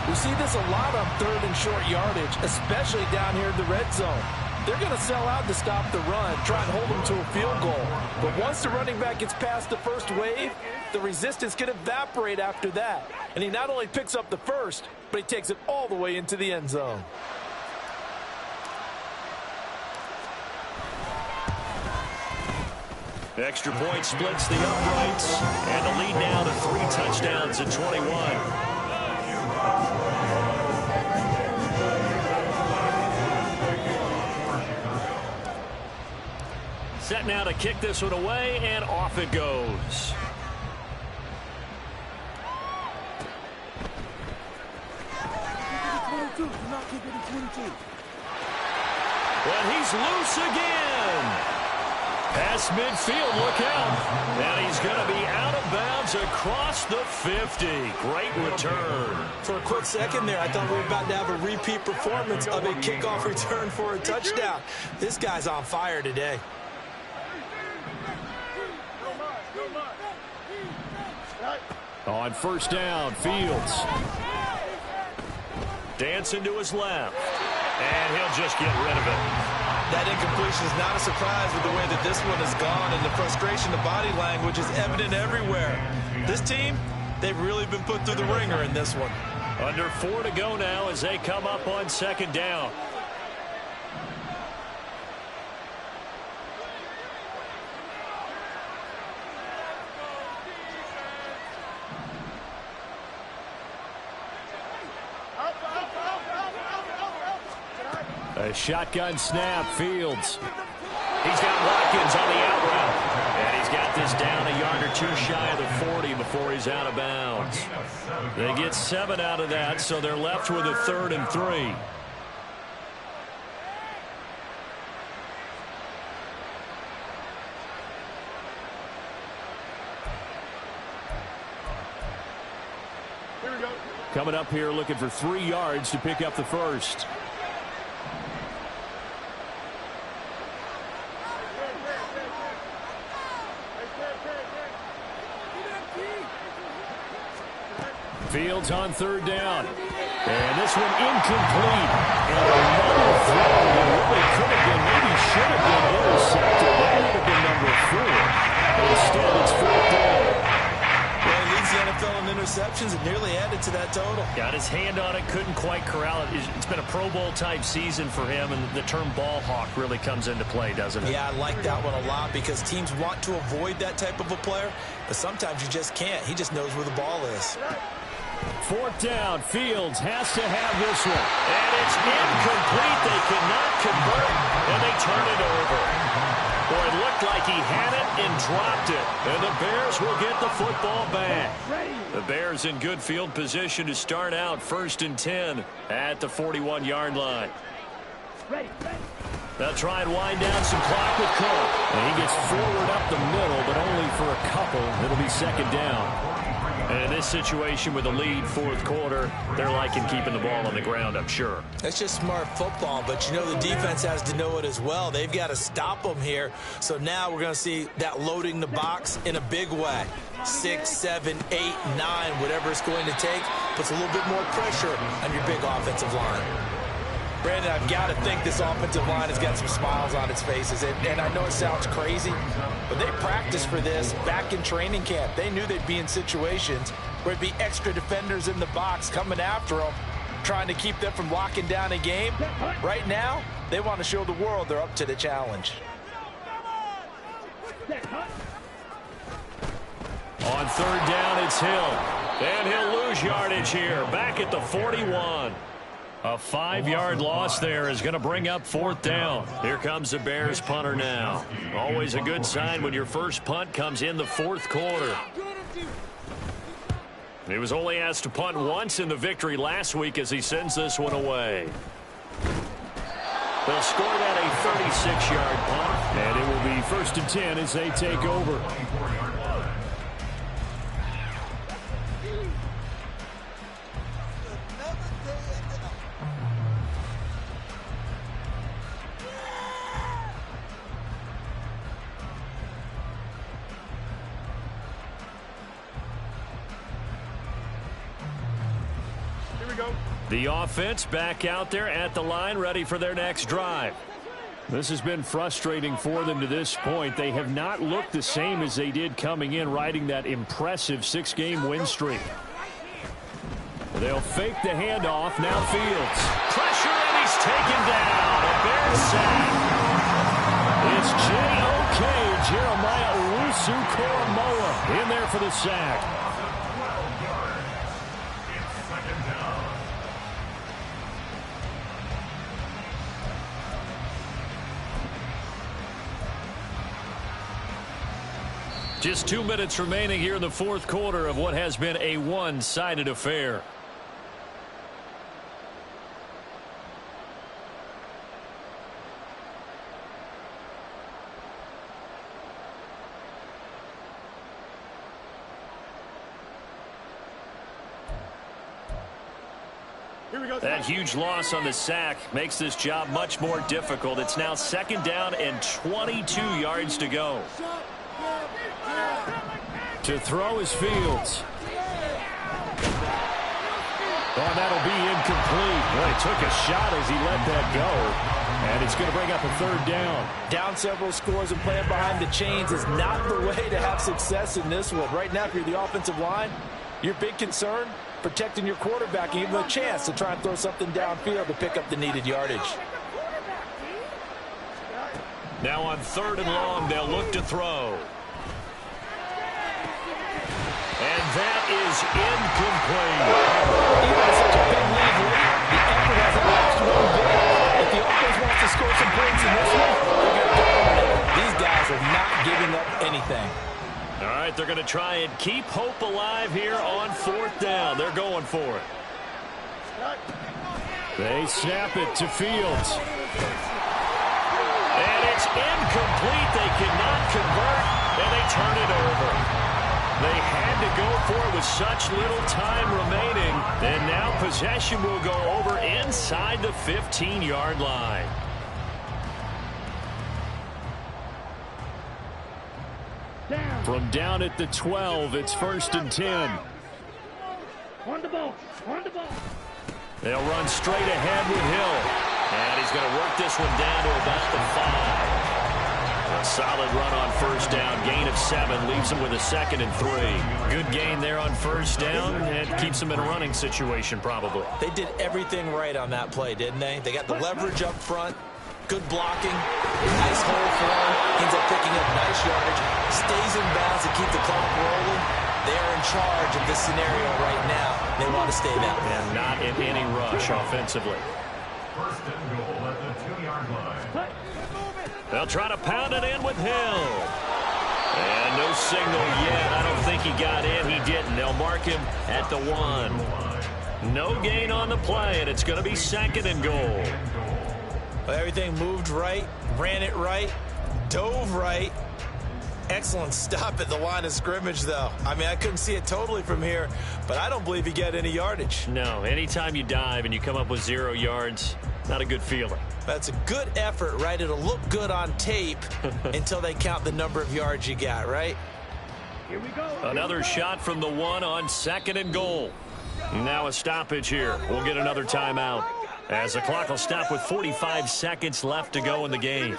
We see this a lot on 3rd and short yardage, especially down here in the red zone. They're going to sell out to stop the run, try and hold them to a field goal. But once the running back gets past the first wave, the resistance can evaporate after that. And he not only picks up the first, but he takes it all the way into the end zone. Extra point splits the uprights, and the lead now to 3 touchdowns at 21. Set now to kick this one away, and off it goes. Well, he's loose again. Past midfield, look out. And he's going to be out of bounds across the 50. Great return. For a quick second there, I thought we were about to have a repeat performance of a kickoff return for a touchdown. This guy's on fire today. On first down, Fields. Dancing to his left. And he'll just get rid of it. That incompletion is not a surprise with the way that this one has gone, and the frustration of body language is evident everywhere. This team, they've really been put through the ringer in this one. Under 4 to go now as they come up on second down. A shotgun snap, Fields. He's got Watkins on the out route. And he's got this down a yard or two shy of the 40 before he's out of bounds. They get 7 out of that, so they're left with a 3rd and 3. Coming up here looking for 3 yards to pick up the first. Fields on 3rd down. And this one incomplete. And another throw that really could have been, maybe should have been intercepted. That would have been number 4. But instead, it's 4th down. Well, he leads the NFL in interceptions and nearly added to that total. Got his hand on it, couldn't quite corral it. It's been a Pro Bowl type season for him, and the term ball hawk really comes into play, doesn't it? Yeah, I like that one a lot because teams want to avoid that type of a player, but sometimes you just can't. He just knows where the ball is. 4th down, Fields has to have this one. And it's incomplete. They could not convert, and they turn it over. Boy, it looked like he had it and dropped it. And the Bears will get the football back. The Bears in good field position to start out 1st and 10 at the 41-yard line. They'll try and wind down some clock with Cook. And he gets forward up the middle, but only for a couple. It'll be 2nd down. And in this situation with a lead 4th quarter, they're liking keeping the ball on the ground, I'm sure. That's just smart football, but you know the defense has to know it as well. They've got to stop them here. So now we're going to see that loading the box in a big way. 6, 7, 8, 9, whatever it's going to take, puts a little bit more pressure on your big offensive line. Brandon, I've got to think this offensive line has got some smiles on its faces. And I know it sounds crazy, but they practiced for this back in training camp. They knew they'd be in situations where it'd be extra defenders in the box coming after them, trying to keep them from locking down a game. Right now, they want to show the world they're up to the challenge. On 3rd down, it's Hill. And he'll lose yardage here, back at the 41. A 5-yard loss there is going to bring up 4th down. Here comes the Bears punter now. Always a good sign when your first punt comes in the 4th quarter. He was only asked to punt once in the victory last week as he sends this one away. They'll score that a 36-yard punt, and it will be 1st and 10 as they take over. The offense back out there at the line, ready for their next drive. This has been frustrating for them to this point. They have not looked the same as they did coming in, riding that impressive 6-game win streak. They'll fake the handoff. Now Fields. Pressure, and he's taken down. A Bears sack. It's J.O.K. Jeremiah Owusu-Koramoah in there for the sack. Just 2 minutes remaining here in the 4th quarter of what has been a one-sided affair. That huge loss on the sack makes this job much more difficult. It's now 2nd down and 22 yards to go. To throw is Fields. Oh, that'll be incomplete. Boy, he took a shot as he let that go. And it's going to bring up a third down. Down several scores and playing behind the chains is not the way to have success in this one. Right now, if you're the offensive line, your big concern, protecting your quarterback and give him a chance to try and throw something downfield to pick up the needed yardage. Now on 3rd and long, they'll look to throw. And that is incomplete. Even with such a big lead late, the effort hasn't lost one bit. If the offense wants to score some points in this one, they're going to earn it. These guys are not giving up anything. All right, they're going to try and keep hope alive here on 4th down. They're going for it. They snap it to Fields. And it's incomplete. They cannot convert, and they turn it over. They had to go for it with such little time remaining. And now possession will go over inside the 15-yard line. From down at the 12, it's 1st and 10. On the ball. On the ball. They'll run straight ahead with Hill. And he's going to work this one down to about the 5. A solid run on 1st down. Gain of 7 leaves him with a 2nd and 3. Good gain there on 1st down. And keeps him in a running situation probably. They did everything right on that play, didn't they? They got the leverage up front. Good blocking. Nice hole for him. Ends up picking up nice yardage. Stays in bounds to keep the clock rolling. They're in charge of this scenario right now. They want to stay that way. And not in any rush offensively. 1st and goal at the 2-yard line. They'll try to pound it in with Hill. And no signal yet. I don't think he got in. He didn't. They'll mark him at the 1. No gain on the play, and it's going to be 2nd and goal. Well, everything moved right, ran it right, dove right. Excellent stop at the line of scrimmage, though. I mean, I couldn't see it totally from here, but I don't believe he got any yardage. No, anytime you dive and you come up with 0 yards, not a good feeling. That's a good effort, right? It'll look good on tape until they count the number of yards you got, right? Here we go. Another shot from the 1 on 2nd and goal. Now a stoppage here. We'll get another timeout, as the clock will stop with 45 seconds left to go in the game.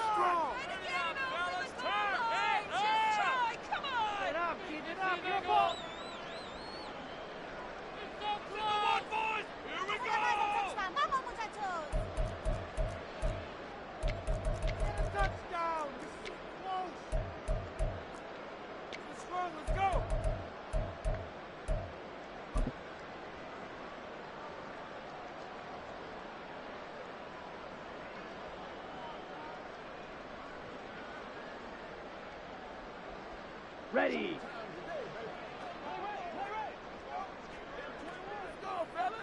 Ready.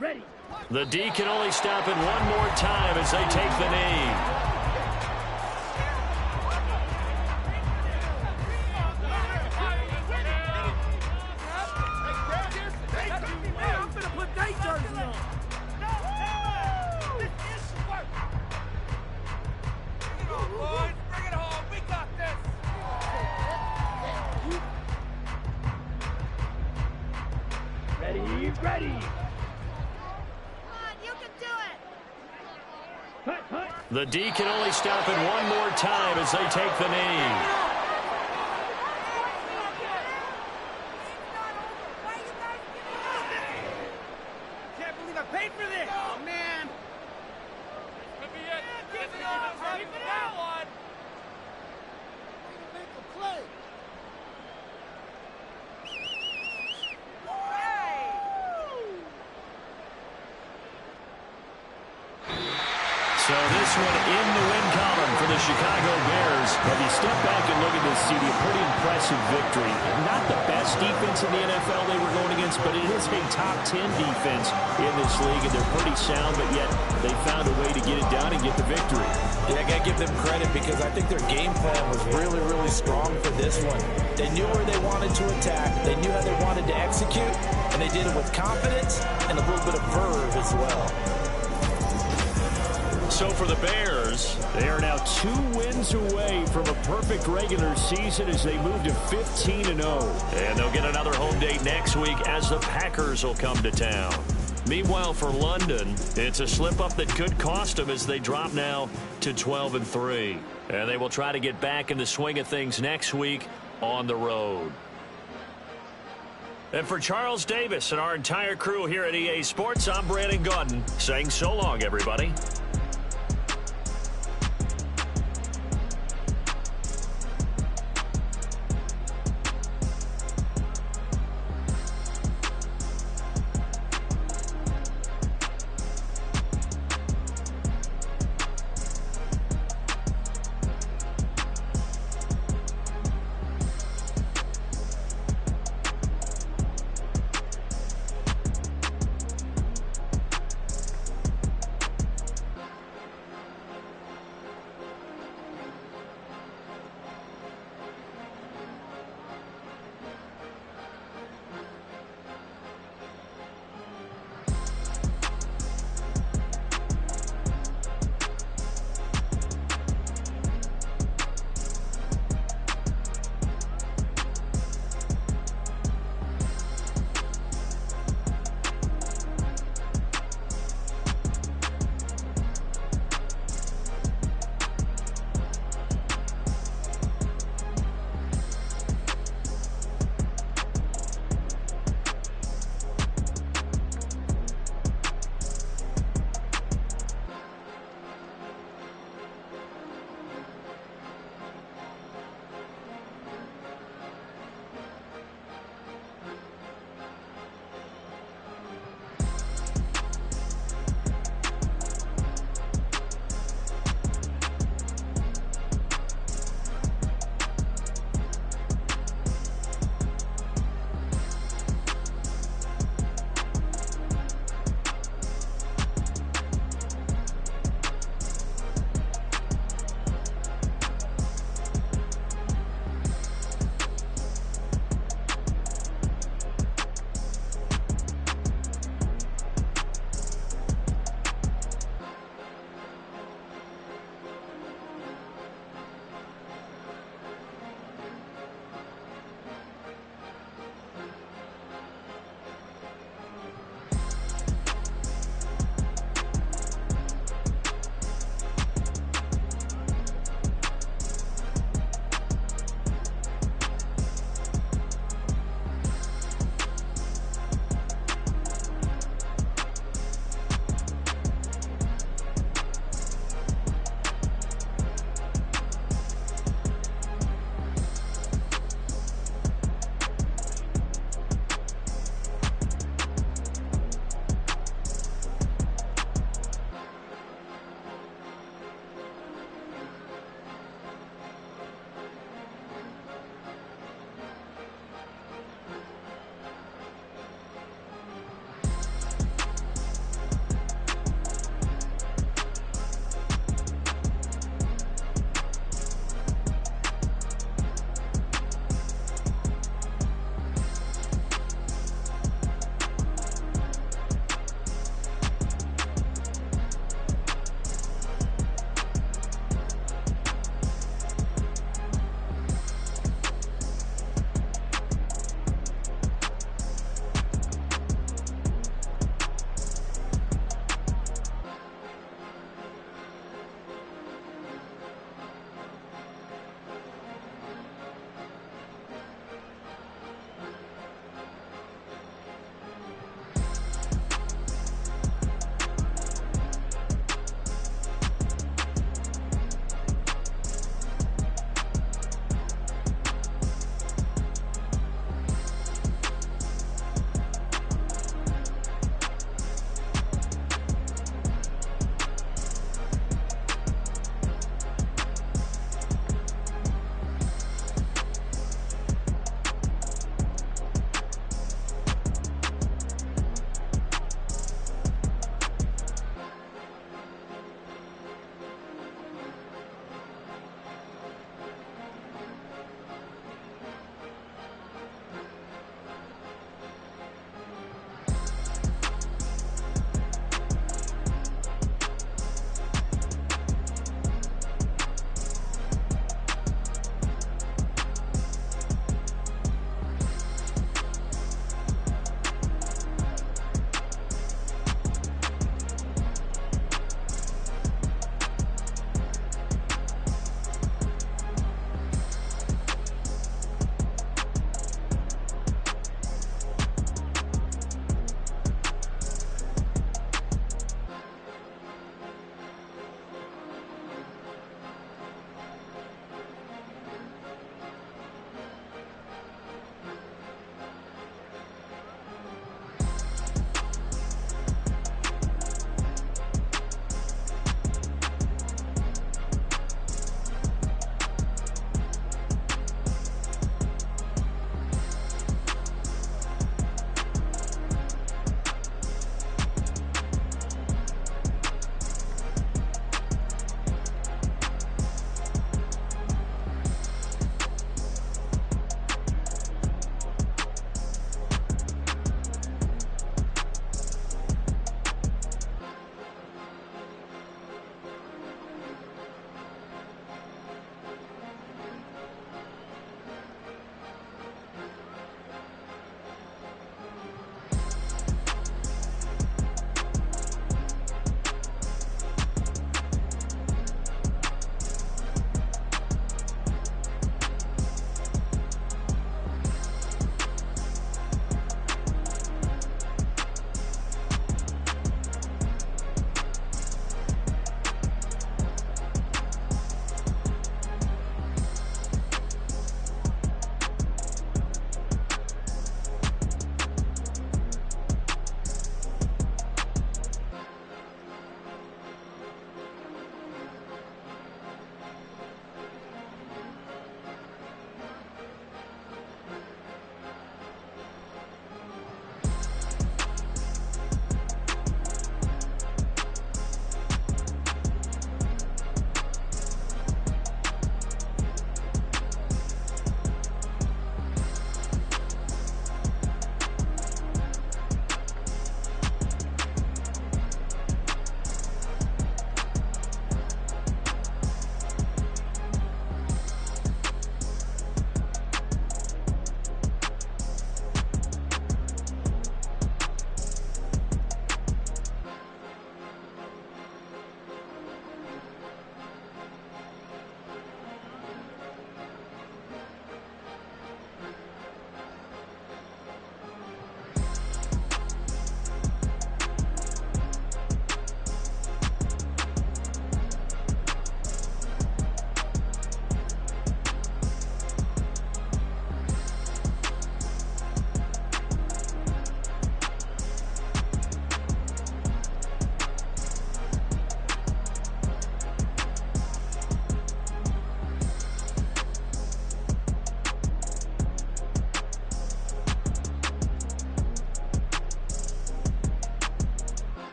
Ready. The D can only stop it one more time as they take the knee. Ready. Come on, you can do it. The D can only stop it one more time as they take the knee. Can't believe I paid for this. Oh, man. Could be it. Keep it up. Keep it out. Make a play. So this one in the win column for the Chicago Bears. If you step back and look at this, CD, a pretty impressive victory. Not the best defense in the NFL they were going against, but it is a top 10 defense in this league, and they're pretty sound, but yet they found a way to get it done and get the victory. Yeah, I got to give them credit because I think their game plan was really, really strong for this one. They knew where they wanted to attack. They knew how they wanted to execute, and they did it with confidence and a little bit of verve as well. So for the Bears, they are now 2 wins away from a perfect regular season as they move to 15-0. And they'll get another home date next week as the Packers will come to town. Meanwhile, for London, it's a slip-up that could cost them as they drop now to 12-3. And they will try to get back in the swing of things next week on the road. And for Charles Davis and our entire crew here at EA Sports, I'm Brandon Gaudin saying so long, everybody.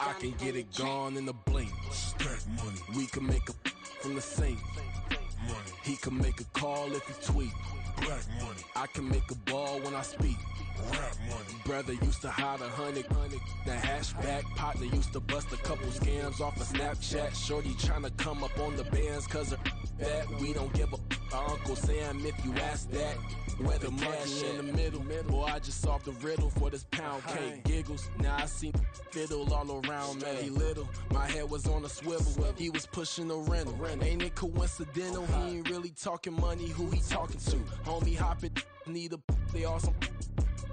I can get it gone in a blink. Stack money. We can make a from the sink. Money. He can make a call if he tweet. Black money. I can make a ball when I speak. Rap money. Brother used to hide 100. The hashback partner used to bust a couple scams off of Snapchat. Shorty tryna come up on the bands cause of that. We don't give a Uncle Sam if you ask that. Where the cash in the middle. Boy, I just solved the riddle for this pound cake. Giggles, now I see fiddle all around me. He little, my head was on a swivel. He was pushing a rental. Ain't it coincidental? He ain't really talking money, who he talking to? Homie hopping, need a they awesome.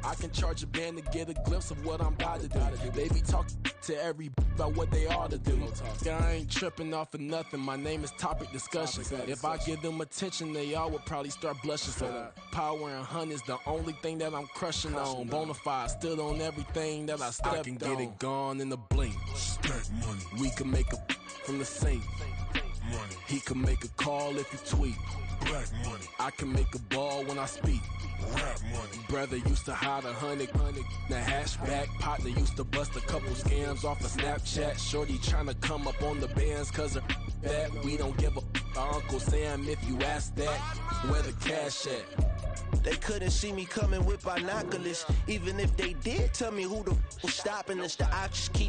I can charge a band to get a glimpse of what I'm about to do. They be talking to every about what they ought to do. I ain't tripping off of nothing. My name is Topic Discussions. If I give them attention, they all would probably start blushing. So power and hunt is the only thing that I'm crushing on. Bonafide stood on everything that I stepped on. I can get it gone in a blink. Stack money. We can make a from the sink. Money. He can make a call if he tweet. Black money. I can make a ball when I speak. Rap money. Brother used to hide 100. The hashback partner used to bust a couple scams off of Snapchat. Shorty tryna come up on the bands cause of that. We don't give a Uncle Sam if you ask that. Where the cash at? They couldn't see me coming with binoculars. Even if they did tell me who the f was stopping us, the options keep